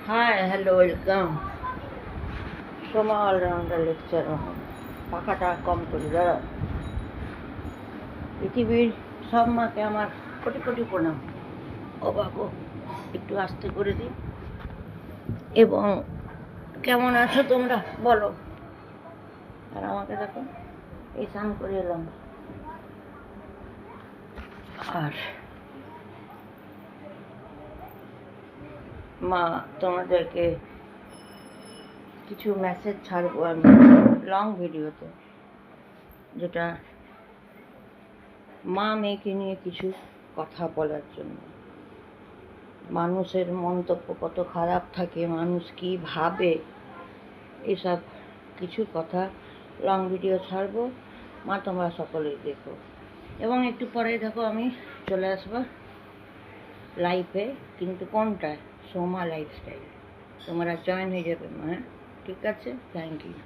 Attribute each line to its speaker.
Speaker 1: High hello welcome Soma allrounder lecture. পাখাটা কম করে দাঁড়াও। পৃথিবীর সব মাকে আমার কোটি কোটি প্রণাম। ও বাবু একটু আস্তে করে দিই। এবং কেমন আছো তোমরা বলো। আর আমাকে দেখো, এই স্নান করে এলাম। আর মা তোমাদেরকে কিছু মেসেজ ছাড়বো আমি লং ভিডিওতে, যেটা মা মেয়েকে নিয়ে কিছু কথা বলার জন্য। মানুষের মন্তব্য কত খারাপ থাকে, মানুষ কি ভাবে, এসব কিছু কথা লং ভিডিও ছাড়বো। মা তোমরা সকলেই দেখো। এবং একটু পরে দেখো আমি চলে আসবো লাইফে, কিন্তু কোনটায়? সোমা লাইফস্টাইল। তোমরা জয়েন হয়ে যাবে মা। ঠিক আছে, থ্যাংক ইউ।